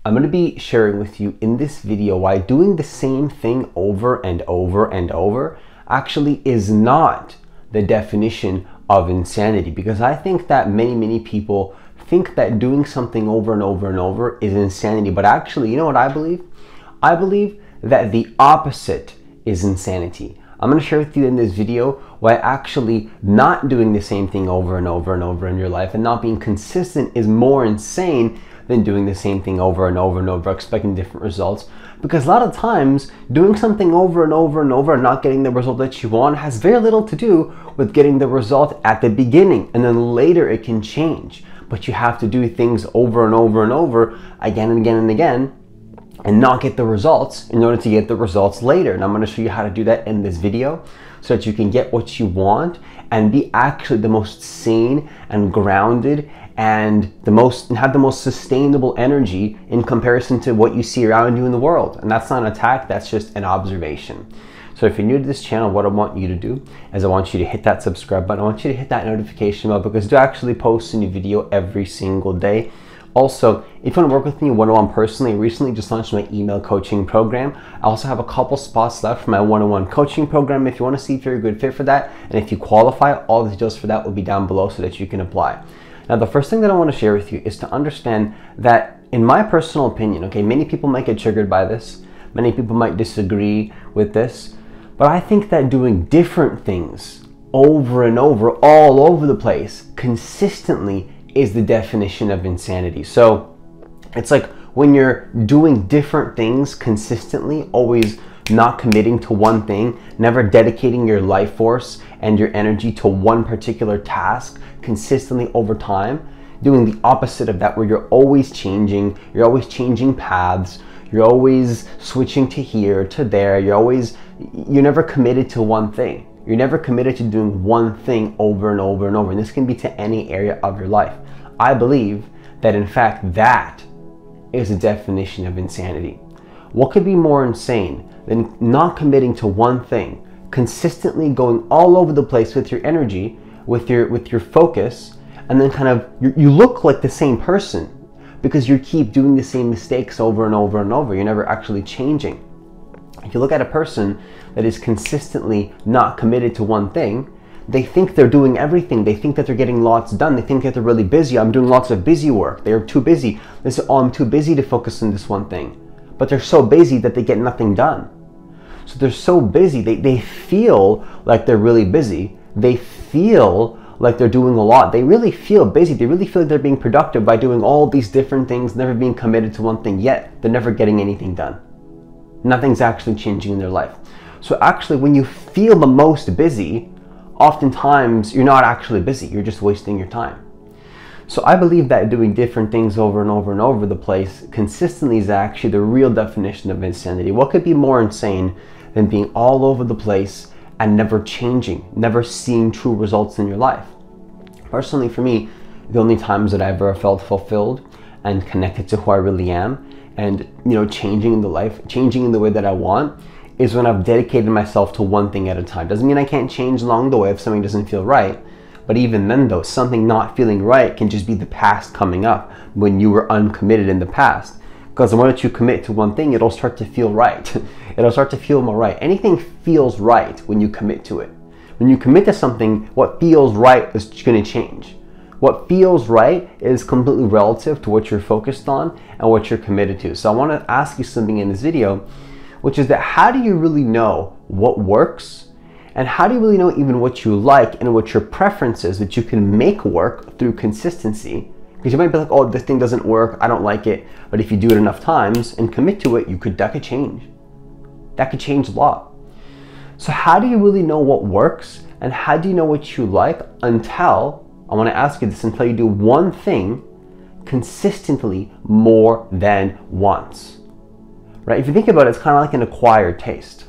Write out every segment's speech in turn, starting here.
I'm going to be sharing with you in this video why doing the same thing over and over and over actually is not the definition of insanity. Because I think that many people think that doing something over and over and over is insanity. But actually, you know what I believe? I believe that the opposite is insanity. I'm going to share with you in this video why actually not doing the same thing over and over and over in your life and not being consistent is more insane than doing the same thing over and over and over, expecting different results. Because a lot of times, doing something over and over and over and not getting the result that you want has very little to do with getting the result at the beginning, and then later it can change. But you have to do things over and over and over, again and again and again, and not get the results in order to get the results later. And I'm going to show you how to do that in this video so that you can get what you want and be actually the most sane and grounded and have the most sustainable energy in comparison to what you see around you in the world. And that's not an attack, that's just an observation. So if you're new to this channel, what I want you to do is I want you to hit that subscribe button. I want you to hit that notification bell because I do actually post a new video every single day. Also, if you want to work with me one-on-one personally, I recently just launched my email coaching program. I also have a couple spots left for my one-on-one coaching program if you want to see if you're a good fit for that. And if you qualify, all the details for that will be down below so that you can apply. Now, the first thing that I want to share with you is to understand that, in my personal opinion, okay, many people might get triggered by this. Many people might disagree with this. But I think that doing different things over and over, all over the place, consistently is the definition of insanity. So it's like when you're doing different things consistently, always not committing to one thing, never dedicating your life force and your energy to one particular task consistently over time, doing the opposite of that, where you're always changing paths, you're always switching to here, to there, you're never committed to one thing. You're never committed to doing one thing over and over and over. And this can be to any area of your life. I believe that, in fact, that is the definition of insanity. What could be more insane than not committing to one thing, consistently going all over the place with your energy, with your focus, and then kind of you look like the same person because you keep doing the same mistakes over and over and over. You're never actually changing. If you look at a person that is consistently not committed to one thing, they think they're doing everything. They think that they're getting lots done. They think that they're really busy. I'm doing lots of busy work. They're too busy. They say, oh, I'm too busy to focus on this one thing. But they're so busy that they get nothing done. So they're so busy. They feel like they're really busy. They feel like they're doing a lot. They really feel busy. They really feel like they're being productive by doing all these different things, never being committed to one thing, yet they're never getting anything done. Nothing's actually changing in their life. So actually, when you feel the most busy, oftentimes you're not actually busy. You're just wasting your time. So I believe that doing different things over and over and over the place consistently is actually the real definition of insanity. What could be more insane than being all over the place and never changing, never seeing true results in your life? Personally, for me, the only times that I've ever felt fulfilled and connected to who I really am and, changing in the way that I want is when I've dedicated myself to one thing at a time. Doesn't mean I can't change along the way if something doesn't feel right. But even then though, something not feeling right can just be the past coming up when you were uncommitted in the past. Because the moment you commit to one thing, it'll start to feel right. It'll start to feel more right. Anything feels right when you commit to it. When you commit to something, what feels right is going to change. What feels right is completely relative to what you're focused on and what you're committed to. So I want to ask you something in this video, which is that how do you really know what works? And how do you really know even what you like and what your preference is that you can make work through consistency? Because you might be like, oh, this thing doesn't work, I don't like it. But if you do it enough times and commit to it, that could change. That could change a lot. So how do you really know what works? And how do you know what you like until, I want to ask you this, until you do one thing consistently more than once? Right? If you think about it, it's kind of like an acquired taste.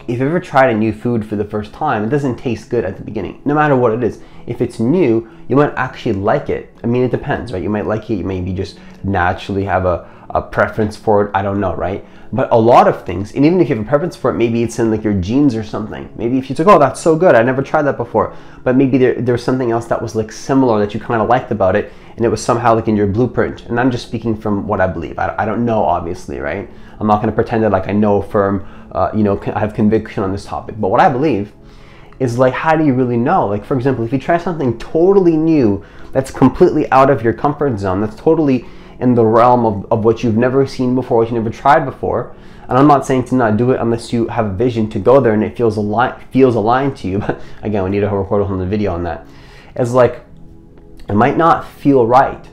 If you've ever tried a new food for the first time, it doesn't taste good at the beginning, no matter what it is. If it's new, you might actually like it. I mean, it depends, right? You might like it, you maybe just naturally have a a preference for it, I don't know, right? But a lot of things, and even if you have a preference for it, maybe it's in like your genes or something. Maybe if you think, oh, that's so good, I never tried that before. But maybe there's something else that was like similar that you kind of liked about it, and it was somehow like in your blueprint. And I'm just speaking from what I believe. I don't know, obviously, right? I'm not gonna pretend that like I know firm, I have conviction on this topic. But what I believe is like, how do you really know? Like, for example, if you try something totally new, that's completely out of your comfort zone, that's totally in the realm of what you've never seen before, what you never tried before. And I'm not saying to not do it unless you have a vision to go there and it feels aligned to you. But again, we need to record a whole video on that. It's like, it might not feel right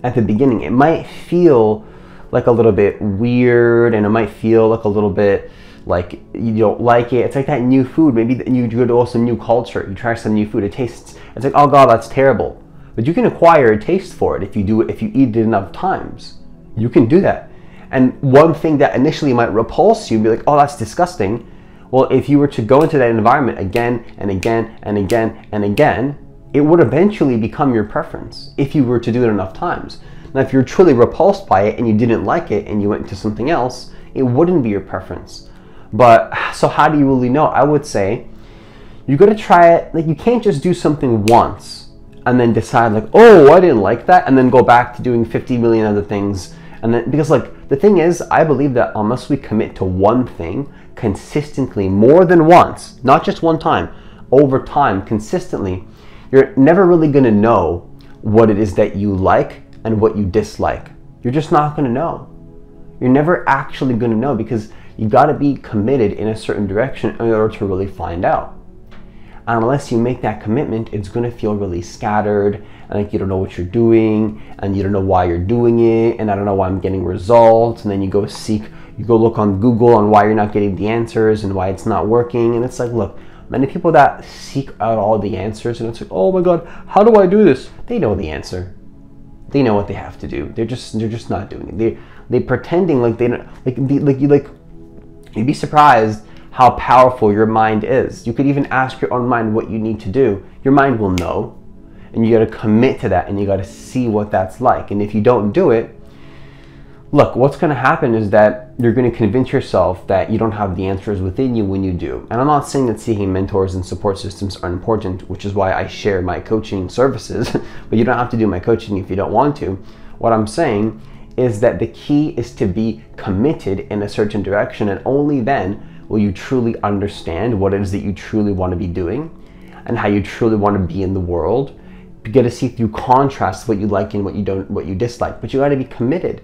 at the beginning. It might feel like a little bit weird, and it might feel like a little bit like you don't like it. It's like that new food. Maybe you go to some new culture, you try some new food, it tastes, it's like, oh God, that's terrible. But you can acquire a taste for it if you eat it enough times. You can do that. And one thing that initially might repulse you, be like, oh, that's disgusting. Well, if you were to go into that environment again and again and again and again, it would eventually become your preference if you were to do it enough times. Now, if you're truly repulsed by it and you didn't like it and you went to something else, it wouldn't be your preference. But so how do you really know? I would say you got to try it. Like, you can't just do something once and then decide like, oh, I didn't like that, and then go back to doing 50 million other things. And then, because like the thing is, I believe that unless we commit to one thing consistently more than once, not just one time, over time, consistently, you're never really going to know what it is that you like and what you dislike. You're just not going to know. You're never actually going to know, because you got to be committed in a certain direction in order to really find out. And unless you make that commitment, it's going to feel really scattered, and like you don't know what you're doing, and you don't know why you're doing it, and I don't know why I'm getting results. And then you go look on Google on why you're not getting the answers and why it's not working. And it's like, look, many people that seek out all the answers, and it's like, oh my God, how do I do this? They know the answer. They know what they have to do. They're just not doing it. They're pretending like they don't, you'd be surprised how powerful your mind is. You could even ask your own mind what you need to do. Your mind will know, and you got to commit to that, and you got to see what that's like. And if you don't do it, look, what's going to happen is that you're going to convince yourself that you don't have the answers within you when you do. And I'm not saying that seeking mentors and support systems are important, which is why I share my coaching services, but you don't have to do my coaching if you don't want to. What I'm saying is that the key is to be committed in a certain direction, and only then will you truly understand what it is that you truly want to be doing and how you truly want to be in the world. You got to see through contrast what you like and what you dislike, but you got to be committed.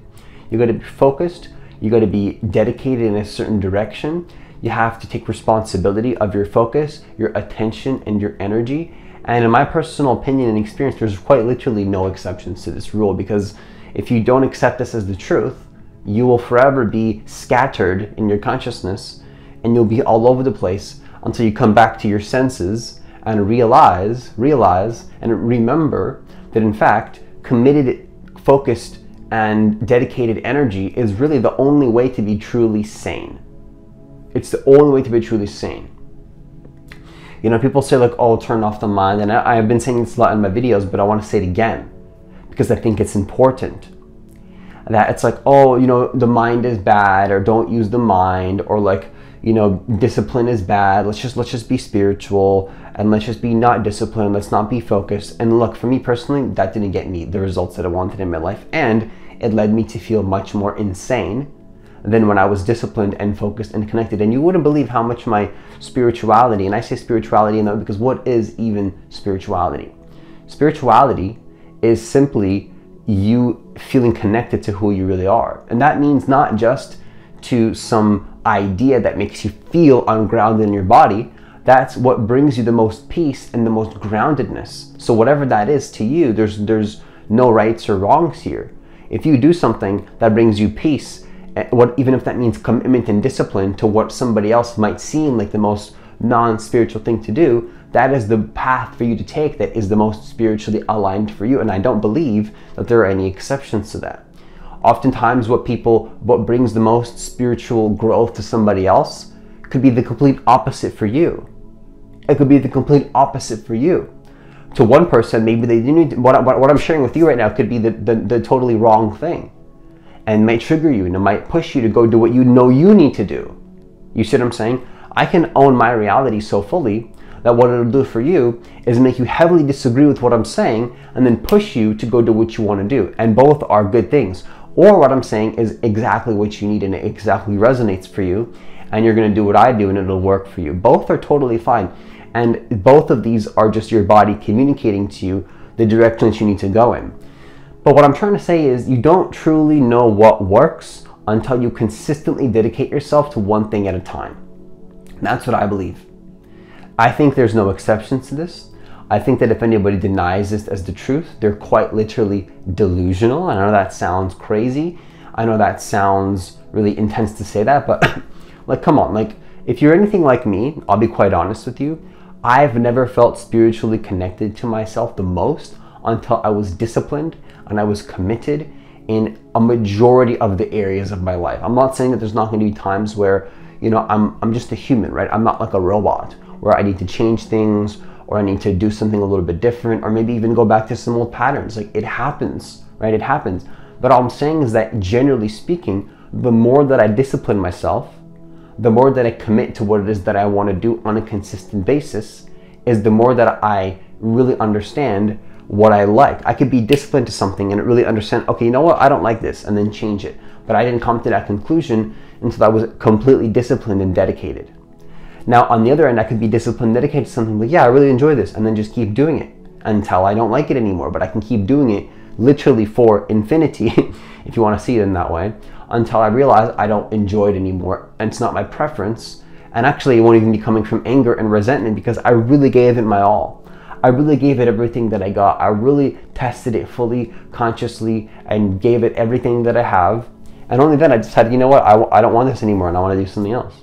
You got to be focused. You got to be dedicated in a certain direction. You have to take responsibility of your focus, your attention, and your energy. And in my personal opinion and experience, there's quite literally no exceptions to this rule, because if you don't accept this as the truth, you will forever be scattered in your consciousness, and you'll be all over the place until you come back to your senses and realize and remember that in fact, committed, focused, and dedicated energy is really the only way to be truly sane. It's the only way to be truly sane. You know, people say like, oh, turn off the mind. And I've been saying this a lot in my videos, but I want to say it again because I think it's important. That it's like, oh, you know, the mind is bad, or don't use the mind, or like, you know, discipline is bad. Let's just be spiritual, and let's just be not disciplined. Let's not be focused. And look, for me personally, that didn't get me the results that I wanted in my life, and it led me to feel much more insane than when I was disciplined and focused and connected. And you wouldn't believe how much my spirituality, and I say spirituality in that because what is even spirituality? Spirituality is simply you feeling connected to who you really are. And that means not just to some idea that makes you feel ungrounded in your body. That's what brings you the most peace and the most groundedness. So whatever that is to you, there's no rights or wrongs here. If you do something that brings you peace, even if that means commitment and discipline to what somebody else might seem like the most non-spiritual thing to do, that is the path for you to take that is the most spiritually aligned for you. And I don't believe that there are any exceptions to that. Oftentimes what brings the most spiritual growth to somebody else could be the complete opposite for you. It could be the complete opposite for you. To one person, maybe they didn't, what I'm sharing with you right now could be the totally wrong thing. and might trigger you and it might push you to go do what you know you need to do. You see what I'm saying? I can own my reality so fully that what it'll do for you is make you heavily disagree with what I'm saying and then push you to go do what you want to do. And both are good things. Or what I'm saying is exactly what you need and it exactly resonates for you, and you're going to do what I do and it'll work for you. Both are totally fine. And both of these are just your body communicating to you the direction that you need to go in. But what I'm trying to say is you don't truly know what works until you consistently dedicate yourself to one thing at a time. That's what I believe. I think there's no exceptions to this. I think that if anybody denies this as the truth, they're quite literally delusional. I know that sounds crazy. I know that sounds really intense to say that, but like, come on, like, if you're anything like me, I'll be quite honest with you, I've never felt spiritually connected to myself the most until I was disciplined and I was committed in a majority of the areas of my life. I'm not saying that there's not going to be times where, you know, I'm just a human, right? I'm not like a robot where I need to change things or I need to do something a little bit different or maybe even go back to some old patterns. Like, it happens, right? It happens. But all I'm saying is that generally speaking, the more that I discipline myself, the more that I commit to what it is that I want to do on a consistent basis, is the more that I really understand what I like. I could be disciplined to something and really understand, okay, you know what, I don't like this, and then change it. But I didn't come to that conclusion until I was completely disciplined and dedicated. Now, on the other end, I could be disciplined, dedicated to something, like, yeah, I really enjoy this, and then just keep doing it until I don't like it anymore. But I can keep doing it literally for infinity, if you want to see it in that way, until I realize I don't enjoy it anymore and it's not my preference. And actually, it won't even be coming from anger and resentment because I really gave it my all. I really gave it everything that I got. I really tested it fully, consciously, and gave it everything that I have. And only then I decided, you know what, I don't want this anymore and I want to do something else.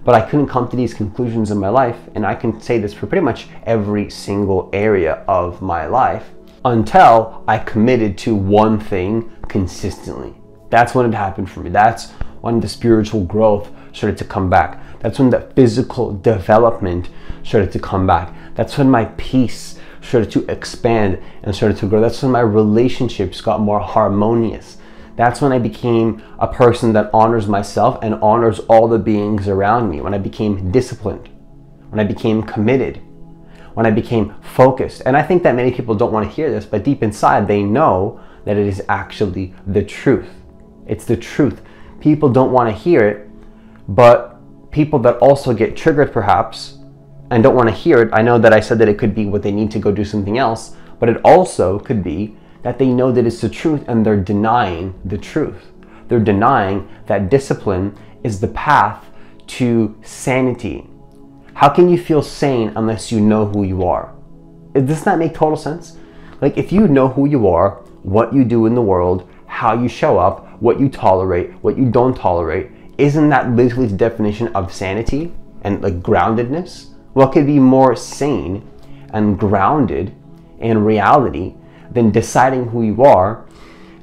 But I couldn't come to these conclusions in my life, and I can say this for pretty much every single area of my life, until I committed to one thing consistently. That's when it happened for me. That's when the spiritual growth started to come back. That's when the physical development started to come back. That's when my peace started to expand and started to grow. That's when my relationships got more harmonious. That's when I became a person that honors myself and honors all the beings around me. When I became disciplined, when I became committed, when I became focused. And I think that many people don't want to hear this, but deep inside they know that it is actually the truth. It's the truth. People don't want to hear it, but people that also get triggered perhaps and don't want to hear it, I know that I said that it could be what they need to go do something else, but it also could be that they know that it's the truth and they're denying the truth. They're denying that discipline is the path to sanity. How can you feel sane unless you know who you are? Does that make total sense? Like, if you know who you are, what you do in the world, how you show up, what you tolerate, what you don't tolerate, isn't that literally the definition of sanity and like groundedness? What could be more sane and grounded in reality than deciding who you are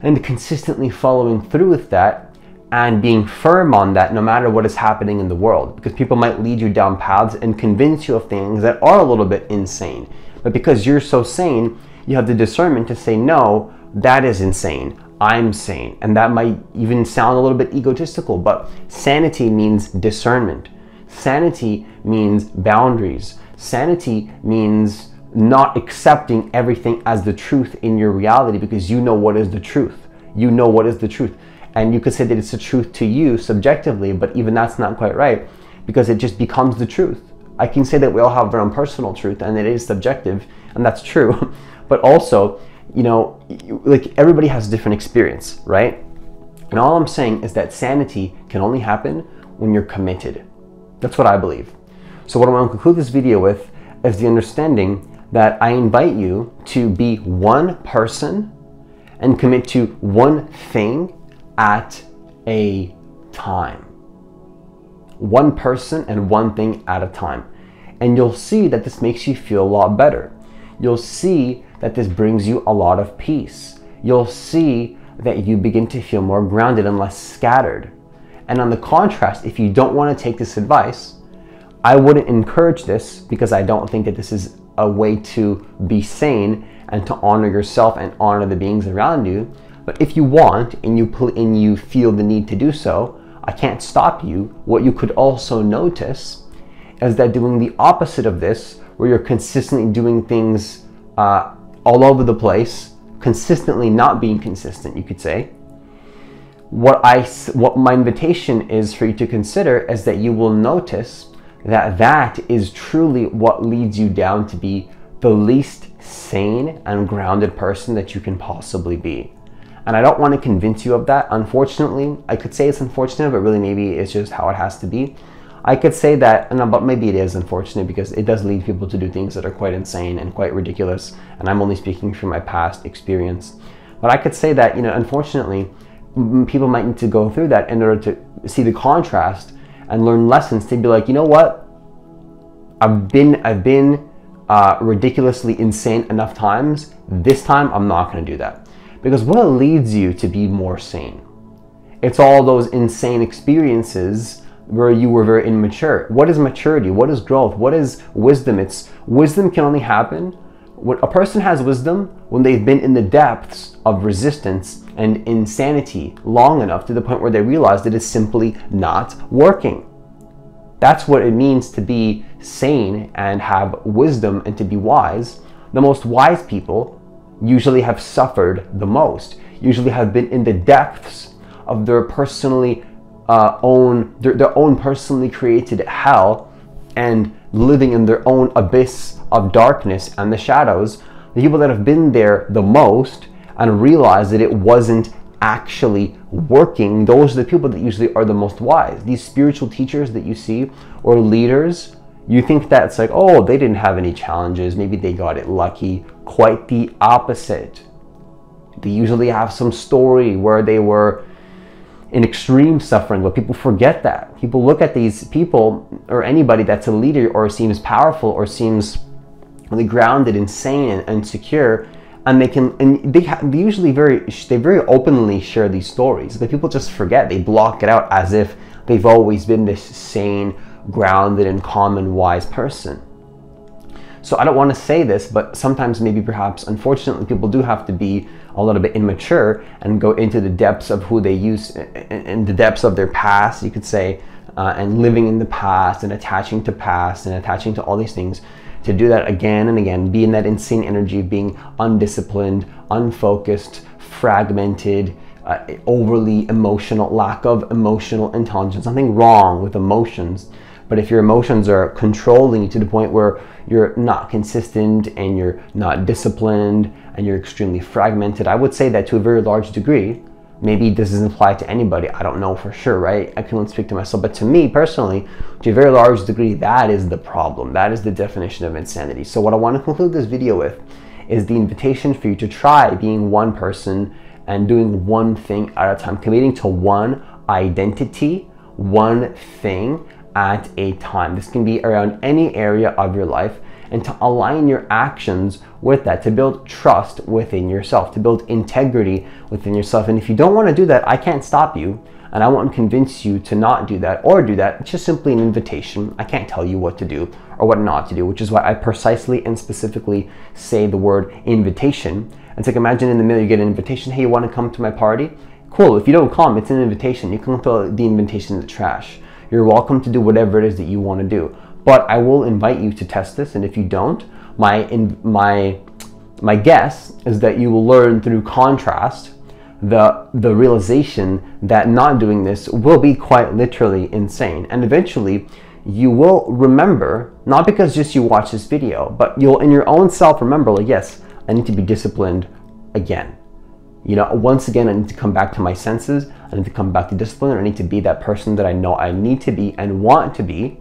and consistently following through with that and being firm on that no matter what is happening in the world? Because people might lead you down paths and convince you of things that are a little bit insane. But because you're so sane, you have the discernment to say, no, that is insane. I'm sane. And that might even sound a little bit egotistical, but sanity means discernment. Sanity means boundaries. Sanity means not accepting everything as the truth in your reality because you know what is the truth. You know what is the truth. And you could say that it's the truth to you subjectively, but even that's not quite right because it just becomes the truth. I can say that we all have our own personal truth and it is subjective, and that's true. But also, you know, like, everybody has a different experience, right? And all I'm saying is that sanity can only happen when you're committed. That's what I believe. So what I want to conclude this video with is the understanding that I invite you to be one person and commit to one thing at a time. One person and one thing at a time. And you'll see that this makes you feel a lot better. You'll see that this brings you a lot of peace. You'll see that you begin to feel more grounded and less scattered. And on the contrast, if you don't want to take this advice, I wouldn't encourage this because I don't think that this is a way to be sane and to honor yourself and honor the beings around you. But if you want and you feel the need to do so, I can't stop you. What you could also notice is that doing the opposite of this, where you're consistently doing things all over the place, consistently not being consistent, you could say, what my invitation is for you to consider is that you will notice that that is truly what leads you down to be the least sane and grounded person that you can possibly be. And I don't want to convince you of that. Unfortunately, I could say it's unfortunate, but really maybe it's just how it has to be. I could say that, but maybe it is unfortunate because it does lead people to do things that are quite insane and quite ridiculous. And I'm only speaking from my past experience. But I could say that, unfortunately, people might need to go through that in order to see the contrast and learn lessons to be like, you know what? I've been ridiculously insane enough times. This time, I'm not going to do that. Because what leads you to be more sane? It's all those insane experiences where you were very immature. What is maturity? What is growth? What is wisdom? Wisdom can only happen when a person has wisdom when they've been in the depths of resistance and insanity long enough to the point where they realize that it's simply not working. That's what it means to be sane and have wisdom and to be wise. The most wise people usually have suffered the most, usually have been in the depths of their own personally created hell and living in their own abyss of darkness and the shadows. The people that have been there the most and realized that it wasn't actually working, those are the people that usually are the most wise. These spiritual teachers that you see or leaders, you think that it's like, oh, they didn't have any challenges, maybe they got it lucky. Quite the opposite. They usually have some story where they were in extreme suffering, but people forget that. People look at these people or anybody that's a leader or seems powerful or seems really grounded and sane and secure, and they usually very openly share these stories, but people just forget. They block it out as if they've always been this sane, grounded, and calm and wise person. So I don't want to say this, but sometimes maybe perhaps unfortunately people do have to be a little bit immature and go into the depths of who they use, in the depths of their past, you could say, and living in the past and attaching to all these things, to do that again and again, be in that insane energy of being undisciplined, unfocused, fragmented, overly emotional, lack of emotional intelligence. Nothing wrong with emotions, but if your emotions are controlling you to the point where you're not consistent and you're not disciplined and you're extremely fragmented, I would say that to a very large degree, maybe this doesn't apply to anybody, I don't know for sure, right? I can only speak to myself, but to me personally, to a very large degree, that is the problem. That is the definition of insanity. So what I want to conclude this video with is the invitation for you to try being one person and doing one thing at a time, committing to one identity, one thing at a time. This can be around any area of your life, and to align your actions with that, to build trust within yourself, to build integrity within yourself. And if you don't want to do that, I can't stop you, and I won't convince you to not do that or do that. It's just simply an invitation. I can't tell you what to do or what not to do, which is why I precisely and specifically say the word invitation. It's like, imagine in the mail you get an invitation, hey, you want to come to my party? Cool, if you don't come, it's an invitation. You can throw the invitation in the trash. You're welcome to do whatever it is that you want to do. But I will invite you to test this, and if you don't, my guess is that you will learn through contrast the realization that not doing this will be quite literally insane. And eventually you will remember, not because just you watch this video, but you'll in your own self remember, like, yes, I need to be disciplined again. You know, once again, I need to come back to my senses. I need to come back to discipline. I need to be that person that I know I need to be and want to be.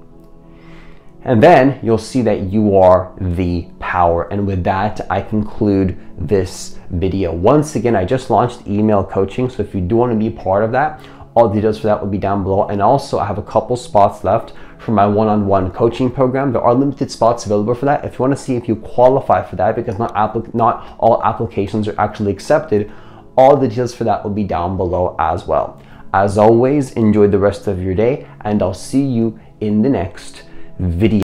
And then you'll see that you are the power. And with that, I conclude this video. Once again, I just launched email coaching. So if you do want to be part of that, all the details for that will be down below. And also I have a couple spots left for my one-on-one coaching program. There are limited spots available for that. If you want to see if you qualify for that, because not all applications are actually accepted, all the details for that will be down below as well. As always, enjoy the rest of your day, and I'll see you in the next video.